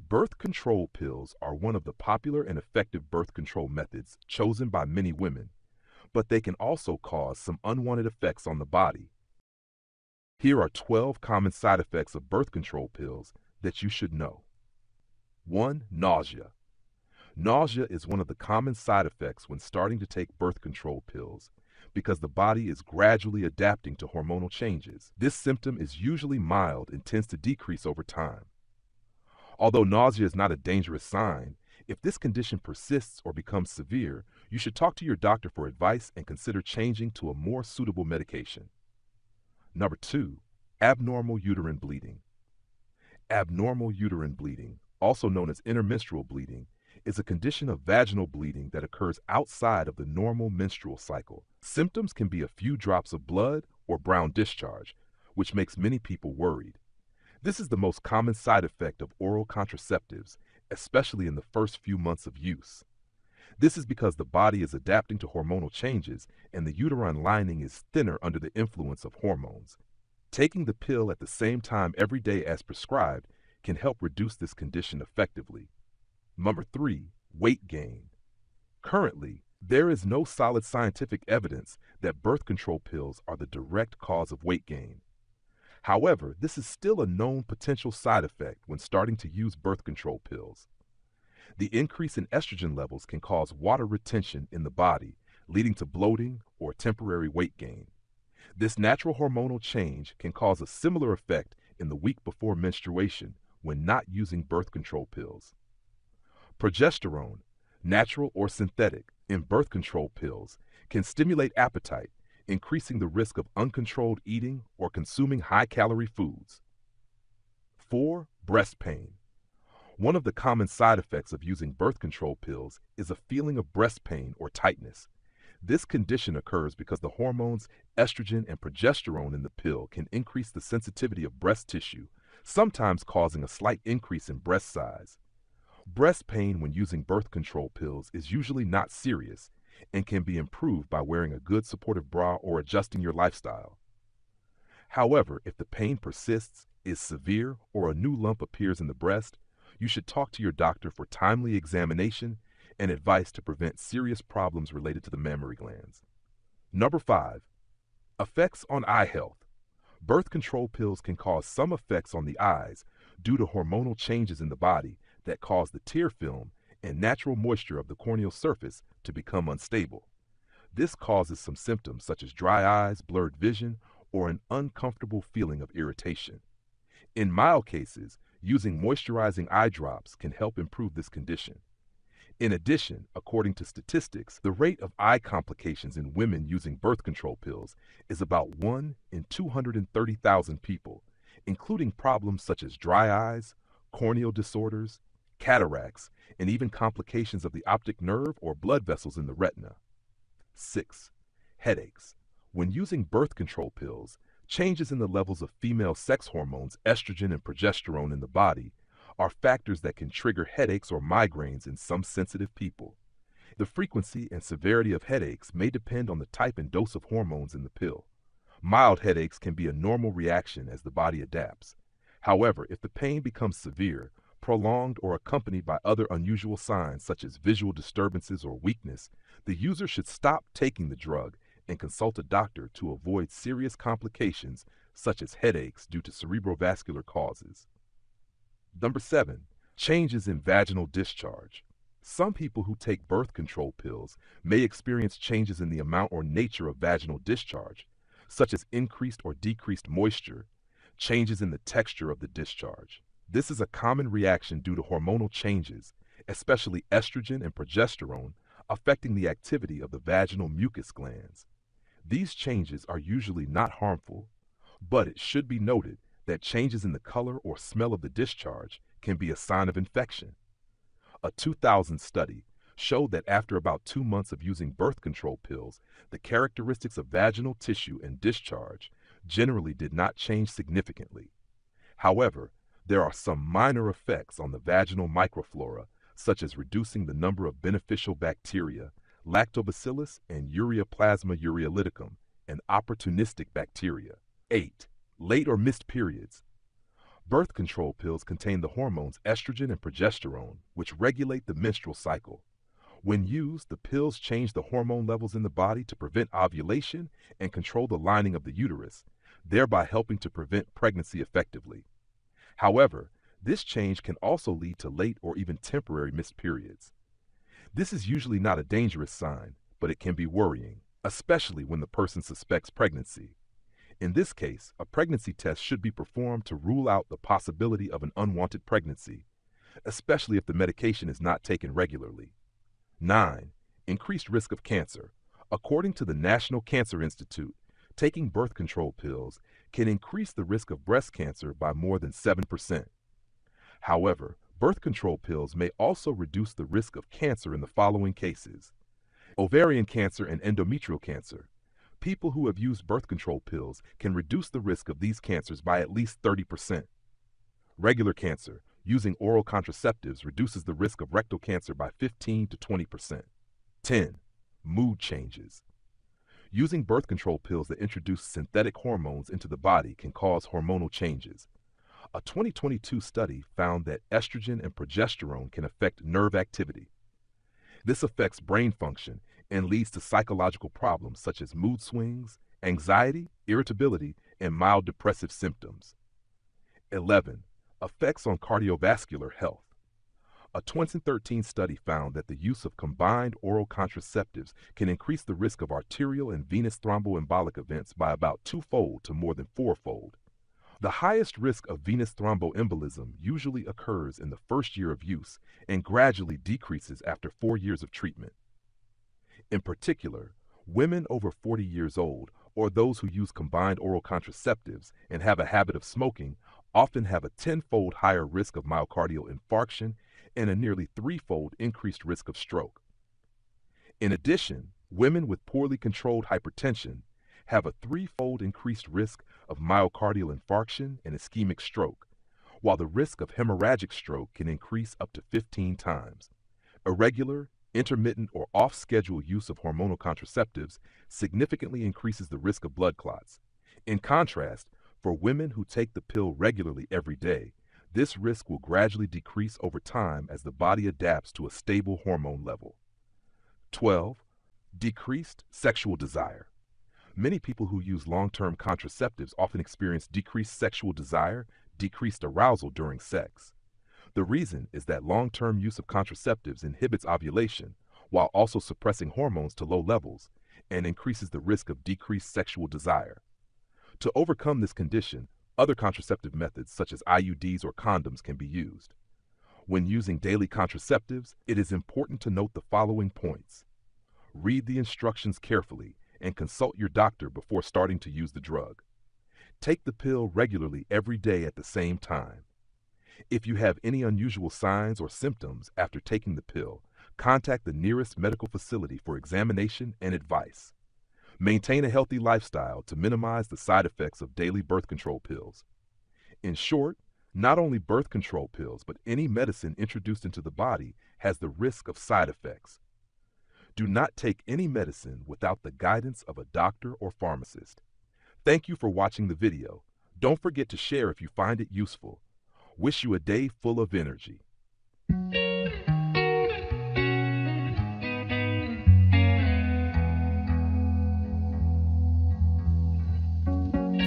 Birth control pills are one of the popular and effective birth control methods chosen by many women, but they can also cause some unwanted effects on the body. Here are 12 common side effects of birth control pills that you should know. 1. Nausea. Nausea is one of the common side effects when starting to take birth control pills because the body is gradually adapting to hormonal changes. This symptom is usually mild and tends to decrease over time. Although nausea is not a dangerous sign, if this condition persists or becomes severe, you should talk to your doctor for advice and consider changing to a more suitable medication. Number 2, abnormal uterine bleeding. Abnormal uterine bleeding, also known as intermenstrual bleeding, is a condition of vaginal bleeding that occurs outside of the normal menstrual cycle. Symptoms can be a few drops of blood or brown discharge, which makes many people worried. This is the most common side effect of oral contraceptives, especially in the first few months of use. This is because the body is adapting to hormonal changes and the uterine lining is thinner under the influence of hormones. Taking the pill at the same time every day as prescribed can help reduce this condition effectively. Number 3, weight gain. Currently, there is no solid scientific evidence that birth control pills are the direct cause of weight gain. However, this is still a known potential side effect when starting to use birth control pills. The increase in estrogen levels can cause water retention in the body, leading to bloating or temporary weight gain. This natural hormonal change can cause a similar effect in the week before menstruation when not using birth control pills. Progesterone, natural or synthetic, in birth control pills can stimulate appetite, increasing the risk of uncontrolled eating or consuming high-calorie foods. 4. Breast pain. One of the common side effects of using birth control pills is a feeling of breast pain or tightness. This condition occurs because the hormones estrogen and progesterone in the pill can increase the sensitivity of breast tissue, sometimes causing a slight increase in breast size. Breast pain when using birth control pills is usually not serious and can be improved by wearing a good supportive bra or adjusting your lifestyle. However, if the pain persists, is severe, or a new lump appears in the breast, you should talk to your doctor for timely examination and advice to prevent serious problems related to the mammary glands. Number 5, effects on eye health. Birth control pills can cause some effects on the eyes due to hormonal changes in the body that cause the tear film and natural moisture of the corneal surface to become unstable. This causes some symptoms such as dry eyes, blurred vision, or an uncomfortable feeling of irritation. In mild cases, using moisturizing eye drops can help improve this condition. In addition, according to statistics, the rate of eye complications in women using birth control pills is about 1 in 230,000 people, including problems such as dry eyes, corneal disorders, cataracts, and even complications of the optic nerve or blood vessels in the retina. 6. Headaches. When using birth control pills, changes in the levels of female sex hormones estrogen and progesterone in the body are factors that can trigger headaches or migraines in some sensitive people. The frequency and severity of headaches may depend on the type and dose of hormones in the pill. Mild headaches can be a normal reaction as the body adapts. However, if the pain becomes severe, prolonged, or accompanied by other unusual signs such as visual disturbances or weakness, the user should stop taking the drug and consult a doctor to avoid serious complications such as headaches due to cerebrovascular causes. Number 7, changes in vaginal discharge. Some people who take birth control pills may experience changes in the amount or nature of vaginal discharge, such as increased or decreased moisture, changes in the texture of the discharge. This is a common reaction due to hormonal changes, especially estrogen and progesterone, affecting the activity of the vaginal mucus glands. These changes are usually not harmful, but it should be noted that changes in the color or smell of the discharge can be a sign of infection. A 2000 study showed that after about 2 months of using birth control pills, the characteristics of vaginal tissue and discharge generally did not change significantly. However, there are some minor effects on the vaginal microflora, such as reducing the number of beneficial bacteria, lactobacillus and ureaplasma ureolyticum, and opportunistic bacteria. 8. Late or missed periods. Birth control pills contain the hormones estrogen and progesterone, which regulate the menstrual cycle. When used, the pills change the hormone levels in the body to prevent ovulation and control the lining of the uterus, thereby helping to prevent pregnancy effectively. However, this change can also lead to late or even temporary missed periods. This is usually not a dangerous sign, but it can be worrying, especially when the person suspects pregnancy. In this case, a pregnancy test should be performed to rule out the possibility of an unwanted pregnancy, especially if the medication is not taken regularly. 9. Increased risk of cancer. According to the National Cancer Institute, taking birth control pills can increase the risk of breast cancer by more than 7%. However, birth control pills may also reduce the risk of cancer in the following cases: ovarian cancer and endometrial cancer. People who have used birth control pills can reduce the risk of these cancers by at least 30%. Regular cancer. Using oral contraceptives reduces the risk of rectal cancer by 15 to 20%. 10. Mood changes. Using birth control pills that introduce synthetic hormones into the body can cause hormonal changes. A 2022 study found that estrogen and progesterone can affect nerve activity. This affects brain function and leads to psychological problems such as mood swings, anxiety, irritability, and mild depressive symptoms. 11. Effects on cardiovascular health. A 2013 study found that the use of combined oral contraceptives can increase the risk of arterial and venous thromboembolic events by about twofold to more than fourfold. The highest risk of venous thromboembolism usually occurs in the first year of use and gradually decreases after 4 years of treatment. In particular, women over 40 years old or those who use combined oral contraceptives and have a habit of smoking often have a 10-fold higher risk of myocardial infarction and a nearly 3-fold increased risk of stroke. In addition, women with poorly controlled hypertension have a 3-fold increased risk of myocardial infarction and ischemic stroke, while the risk of hemorrhagic stroke can increase up to 15 times. Irregular, intermittent, or off-schedule use of hormonal contraceptives significantly increases the risk of blood clots. In contrast, for women who take the pill regularly every day, this risk will gradually decrease over time as the body adapts to a stable hormone level. 12. Decreased sexual desire. Many people who use long-term contraceptives often experience decreased sexual desire, decreased arousal during sex. The reason is that long-term use of contraceptives inhibits ovulation while also suppressing hormones to low levels and increases the risk of decreased sexual desire. To overcome this condition, other contraceptive methods such as IUDs or condoms can be used. When using daily contraceptives, it is important to note the following points. Read the instructions carefully and consult your doctor before starting to use the drug. Take the pill regularly every day at the same time. If you have any unusual signs or symptoms after taking the pill, contact the nearest medical facility for examination and advice. Maintain a healthy lifestyle to minimize the side effects of daily birth control pills. In short, not only birth control pills, but any medicine introduced into the body has the risk of side effects. Do not take any medicine without the guidance of a doctor or pharmacist. Thank you for watching the video. Don't forget to share if you find it useful. Wish you a day full of energy.